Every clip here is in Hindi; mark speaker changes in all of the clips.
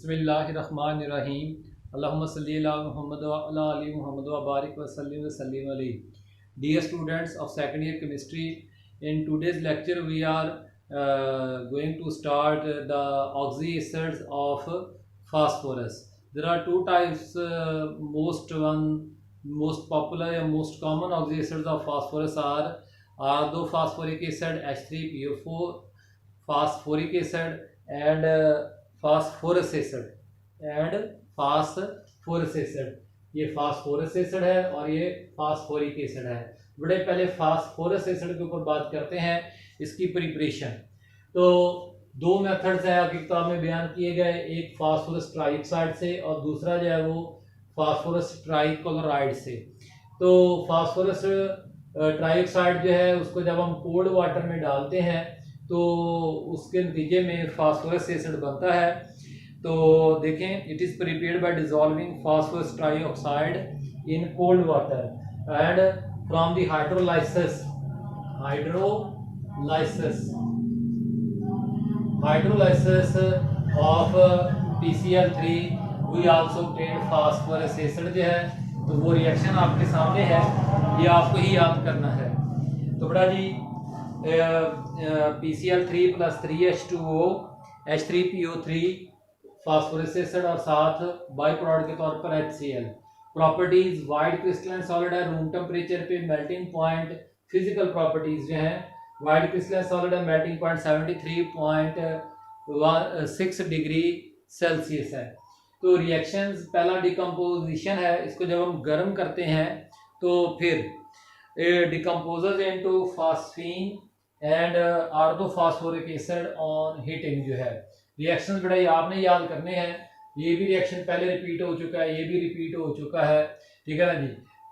Speaker 1: बिस्मिल्लाहिर्रहमानिर्रहीम। अल्लाहुम्मा सल्ली अला मुहम्मद व अला आलि मुहम्मद व बारिक व सल्लिम अलैहि। Dear students of second year chemistry, in today's lecture we are going to start the oxy acids of phosphorus. There are two types, most popular and most common oxy acids of phosphorus are orthophosphoric acid H3PO4, phosphoric acid and phosphorus acid ये फास्फोरस एसिड है और ये फास्फोरिक एसिड है। बड़े पहले फास्फोरस एसिड के ऊपर बात करते हैं, इसकी प्रिपरेशन। तो दो मेथड्स हैं आपकी किताब में बयान किए गए, एक फास्फोरस ट्राइऑक्साइड से और दूसरा जो है वो फास्फोरस ट्राइक्लोराइड से। तो फास्फोरस ट्राइऑक्साइड जो है उसको जब हम कोल्ड वाटर में डालते हैं तो उसके नतीजे में फास्फोरस एसिड बनता है। तो देखें, it is prepared by dissolving phosphorus trioxide in cold water and from the hydrolysis of PCl3 we also obtain phosphorus acid जो है। तो वो रिएक्शन आपके सामने है, ये आपको ही याद करना है। तो बड़ा जी, PCl3 + 3H2O H3PO3 phosphorus acid और साथ बाई प्रोडक्ट के तौर पर HCl। Properties, wide crystalline solid है, रूम टेम्परेचर पे मेल्टिंग पॉइंट। फिजिकल प्रॉपर्टीज जो हैं, वाइड क्रिस्टलाइन सॉलिड है, मेल्टिंग पॉइंट 73.6 डिग्री सेल्सियस है। तो रिएक्शंस, पहला डिकम्पोजिशन है, इसको जब हम गर्म करते हैं तो फिर decomposes into phosphine and orthophosphoric acid on heating जो है। रिएक्शंस बड़े आपने याद करने हैं, ये भी रिएक्शन पहले रिपीट हो चुका है, ये भी रिपीट हो चुका है, ठीक है ना जी।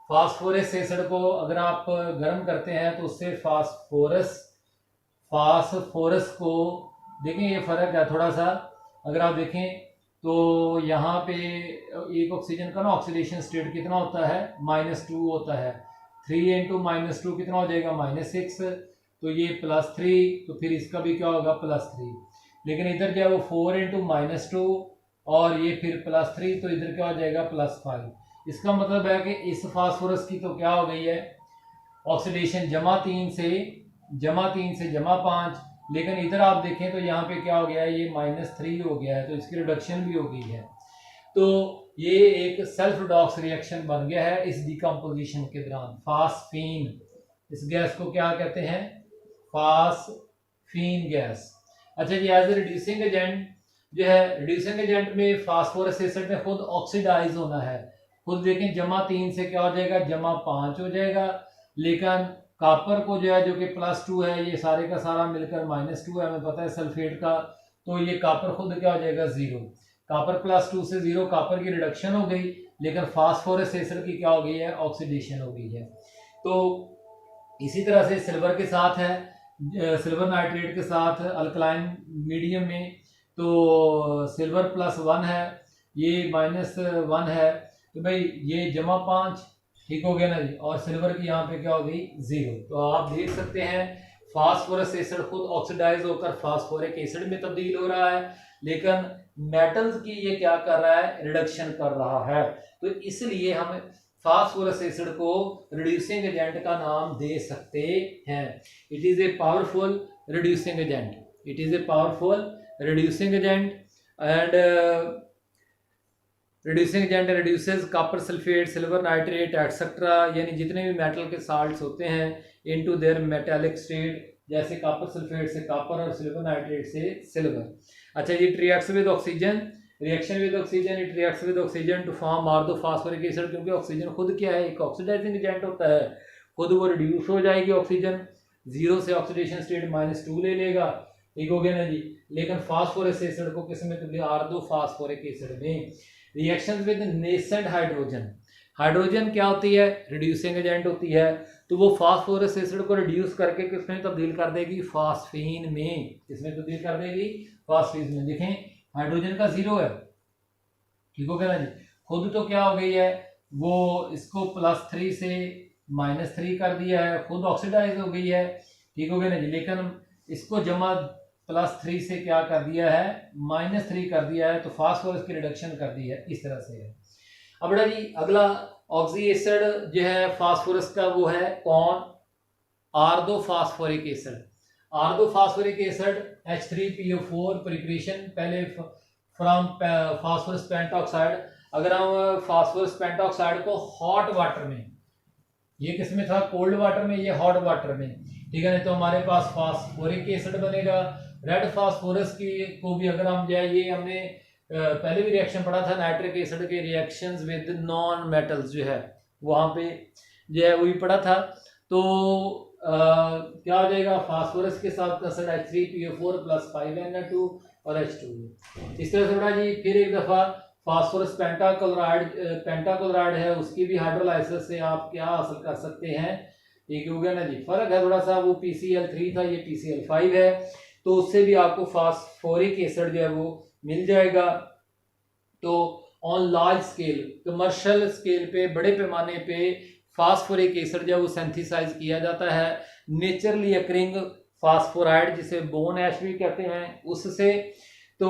Speaker 1: फास्फोरस एसिड को अगर आप गर्म करते हैं तो उससे फास्फोरस को देखें, ये फर्क है थोड़ा सा। अगर आप देखें तो यहाँ पे एक ऑक्सीजन का ना ऑक्सीडेशन स्टेट कितना होता है, -2 होता है। 3 × -2 कितना हो जाएगा, -6। तो ये +3, तो फिर इसका भी क्या होगा, +3। लेकिन इधर जो है वो 4 × -2 और ये फिर +3, तो इधर क्या हो जाएगा, +5। इसका मतलब है कि इस फास्फोरस की तो क्या हो गई है, ऑक्सीडेशन -3 से -5। लेकिन इधर आप देखें तो यहाँ पे क्या हो गया है, ये -3 हो गया है, तो इसकी रिडक्शन भी हो गई है। तो ये एक सेल्फ रिडॉक्स रिएक्शन बन गया है इस डिकम्पोजिशन के दौरान। फास्फीन, इस गैस को क्या कहते हैं, फास्फीन गैस। अच्छा जी, एज ए रिड्यूसिंग एजेंट जो है, रिड्यूसिंग एजेंट में फास्फोरस एसिड में खुद ऑक्सीडाइज होना है। खुद देखें, -3 से क्या हो जाएगा, -5 हो जाएगा। लेकिन कॉपर को जो है, जो कि +2 है, ये सारे का सारा मिलकर -2 है, हमें पता है सल्फेट का। तो ये कॉपर खुद क्या हो जाएगा, 0। कॉपर +2 से 0, कॉपर की रिडक्शन हो गई, लेकिन फास्फोरस एसिड की क्या हो गई है, ऑक्सीडेशन हो गई है। तो इसी तरह से सिल्वर के साथ है, सिल्वर नाइट्रेट के साथ अल्कलाइन मीडियम में, तो सिल्वर +1 है, ये -1 है, तो भाई ये -5, ठीक हो गया ना जी। और सिल्वर की यहाँ पे क्या हो गई, 0। तो आप देख सकते हैं फास्फोरस एसिड खुद ऑक्सीडाइज होकर फास्फोरिक एसिड में तब्दील हो रहा है, लेकिन मेटल्स की ये क्या कर रहा है, रिडक्शन कर रहा है। तो इसलिए हम फास्फोरस एसिड को रिड्यूसिंग एजेंट का नाम दे सकते हैं। It is a powerful reducing agent and reducing agent reduces copper sulphate, silver nitrate etcetera, यानी जितने भी मेटल के साल्ट्स होते हैं इनटू देयर मेटालिक स्टेट, जैसे कॉपर सल्फेट से कॉपर और सिल्वर नाइट्रेट से सिल्वर। अच्छा, ये reacts with oxygen, reaction with oxygen, it reacts with oxygen to form orthophosphoric acid, क्योंकि ऑक्सीजन खुद क्या है, एक ऑक्सीडाइजिंग एजेंट होता है। खुद वो रिड्यूस हो जाएगी, ऑक्सीजन 0 से ऑक्सीडेशन स्टेट -2 ले लेगा, ठीक हो गया ना जी। लेकिन फास्फोरस एसिड को किस में तब्दील, ऑर्थोफॉस्फोरिक एसिड में। रिएक्शंस विद नेसेंट हाइड्रोजन क्या होती है, रिड्यूसिंग एजेंट होती है। तो वो फास्फोरस एसिड को रिड्यूस करके किसमें तब्दील कर देगी, फास्फीन में। किसमें तब्दील कर देगी, फास्फीन में। देखें, हाइड्रोजन का 0 है, ठीक हो गया ना जी। खुद तो क्या हो गई है, वो इसको +3 से -3 कर दिया है, खुद ऑक्सीडाइज हो गई है, ठीक हो गया ना जी। लेकिन इसको +3 से क्या कर दिया है, -3 कर दिया है, तो फास्फोरस की रिडक्शन कर दी है, इस तरह से है। अब बेटा जी अगला ऑक्सी एसिड जो है फास्फोरस का वो है कौन, ortho phosphoric acid. Ortho phosphoric acid H3PO4 preparation पहले फ्रॉम फास्फोरस पेंटॉक्साइड। अगर हम फास्फोरस पेंटॉक्साइड को हॉट वाटर में, ये किसमें था, कोल्ड वाटर में, ये हॉट वाटर में, ठीक है, तो हमारे पास फास्फोरिक एसिड बनेगा। रेड फास्फोरस की को भी अगर हम जाए, ये हमने पहले भी रिएक्शन पढ़ा था नाइट्रिक एसिड के रिएक्शंस विद नॉन मेटल्स जो है वहां पे जो है वही पढ़ा था। तो क्या हो जाएगा, फास्फोरस के साथ एसिड H3PO4 + 5Na2 और H2। इस तरह से बेटा जी फिर एक दफा फास्फोरस पेंटाक्लोराइड है, उसकी भी हाइड्रोलाइसिस से आप क्या हासिल कर सकते हैं, एक हो गया ना जी, फर्क है थोड़ा सा, वो PCl3 था, ये PCl5 है, तो उससे भी आपको फास्फोरिक एसिड जो है वो मिल जाएगा। तो on large scale, commercial scale पे, बड़े पैमाने पे फास्फोरिक एसिड जो है वो सिंथेसाइज किया जाता है नेचुरली अकरिंग फास्फोराइड, जिसे बोन ऐश भी कहते हैं, उससे। तो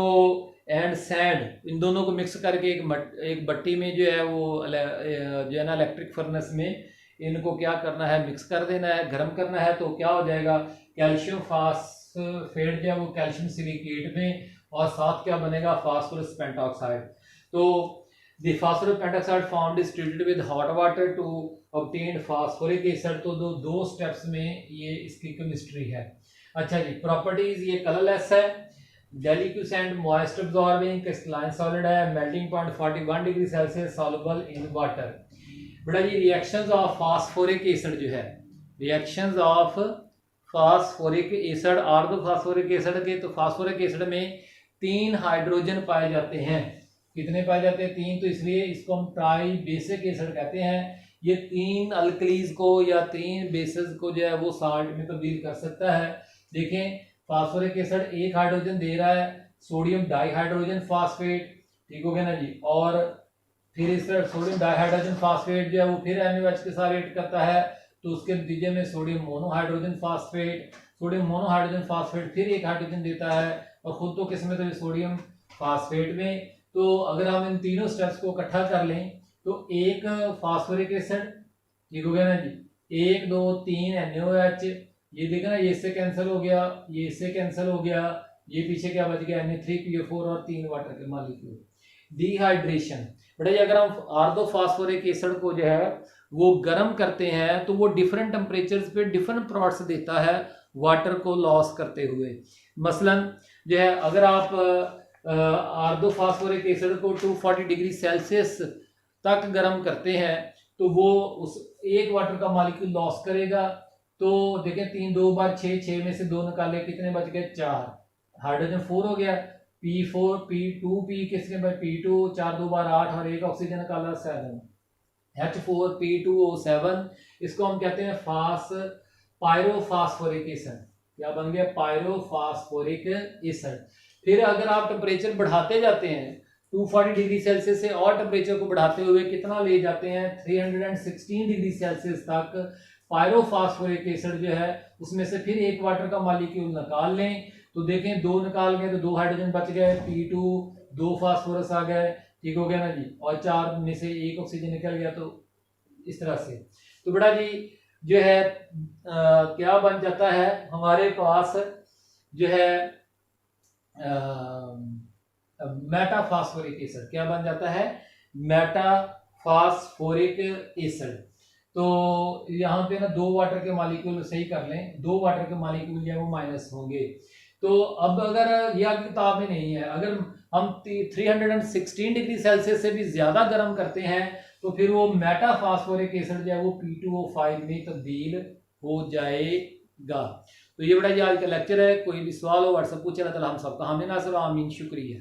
Speaker 1: एंड सैंड, इन दोनों को मिक्स करके एक भट्टी में जो है वो जो है ना इलेक्ट्रिक फर्नेस में इनको क्या करना है, मिक्स कर देना है, गर्म करना है, तो क्या हो जाएगा, कैल्शियम फास्फेट जो है वो कैल्शियम सिलिकेट में, और साथ क्या बनेगा, फास्फोरस पेंटॉक्साइड। तो the phosphorus pentoxide found is treated with hot water to obtain phosphoric acid. तो दो स्टेप्स में ये इसकी केमिस्ट्री है। अच्छा जी, प्रॉपर्टीज, ये कलरलेस है, deliquescent, moist absorbing, crystalline solid है, melting point 41 degree Celsius, soluble in water. बेटा जी रिएक्शंस ऑफ फास्फोरिक एसिड जो है, reactions of phosphoric acid, ortho phosphoric acid के, तो फास्फोरिक एसिड में 3 हाइड्रोजन पाए जाते हैं। कितने पाए जाते हैं, 3, तो इसलिए इसको हम ट्राई बेसिक एसिड कहते हैं। ये 3 अल्कलीज को या 3 बेसिस को जो है वो साल्ट में तब्दील कर सकता है। देखें फास्फोरिक एसिड 1 हाइड्रोजन दे रहा है, सोडियम डाइहाइड्रोजन फास्फेट, ठीक हो गया ना जी, और फिर इस तरह सोडियम डाइहाइड्रोजन फास्फेट जो है वो फिर NaOH के साथ रिएक्ट करता है, तो उसके नतीजे में सोडियम मोनोहाइड्रोजन फास्फेट, सोडियम मोनोहाइड्रोजन फास्फेट फिर 1 हाइड्रोजन देता है, और खुद तो किस में, तो सोडियम फास्फेट में। तो अगर हम इन तीनों स्टेप्स को इकट्ठा कर लें तो एक फास्फोरिक एसिड, ठीक हो गया ना जी, 1 2 3 NaOH, ये देखा ना, ये इससे कैंसिल हो गया, ये इससे कैंसिल हो गया, ये पीछे क्या बच गया, Na3PO4 और 3 वाटर के मॉलिक्यूल। डिहाइड्रेशन, बेटा ये अगर हम आर्दो फास्फोरिक एसिड को जो है वो गर्म करते हैं तो वो डिफरेंट टेम्परेचर्स पे डिफरेंट प्रोडक्ट्स देता है वाटर को लॉस करते हुए। मसलन जो है अगर आप आर्दो फास्फोरिक एसिड को 240 डिग्री सेल्सियस तक गर्म करते हैं तो वो उस 1 वाटर का मॉलिक्यूल लॉस करेगा। तो देखें 3 2 बार 6, 6 में से 2 निकाले, कितने बच गए, 4, हाइड्रोजन 4 हो गया, P4 P2P किसके बाद P2, 4 2 बार 8 और 1 ऑक्सीजन निकाला 7, H4P2O7, इसको हम कहते हैं पायरोफास्फोरिक एसिड। क्या बन गया, पायरोफास्फोरिक एसिड। फिर अगर आप टेम्परेचर बढ़ाते जाते हैं 240 डिग्री सेल्सियस से, और टेम्परेचर को बढ़ाते हुए कितना ले जाते हैं, 316 डिग्री सेल्सियस तक, पायरोफास्फोरिक एसिड जो है उसमें से फिर 1 वाटर का मॉलिक्यूल निकाल लें, तो देखें 2 निकाल गए तो 2 हाइड्रोजन बच गए, P2 2 फास्फोरस आ गए, ठीक हो गया ना जी, और 4 में से 1 ऑक्सीजन निकल गया। तो इस तरह से तो बेटा जी जो है क्या बन जाता है हमारे पास जो है मेटाफास्फोरिक एसिड। क्या बन जाता है, मेटाफास्फोरिक एसिड। तो यहाँ पे ना 2 वाटर के मॉलिक्यूल सही कर लें, 2 वाटर के मॉलिक्यूल जो है वो माइनस होंगे। तो अब अगर यह आपकी किताब में नहीं है, अगर हम 316 डिग्री सेल्सियस से भी ज्यादा गर्म करते हैं तो फिर वो मेटाफास्फोरिक एसिड जो है वो P2O5 में तब्दील हो जाएगा। तो ये बड़ा ये आज का लेक्चर है। कोई भी सवाल हो व्हाट्सएप पूछे, अल्लाह ताला हम सबका हामी नासिर आमीन। शुक्रिया।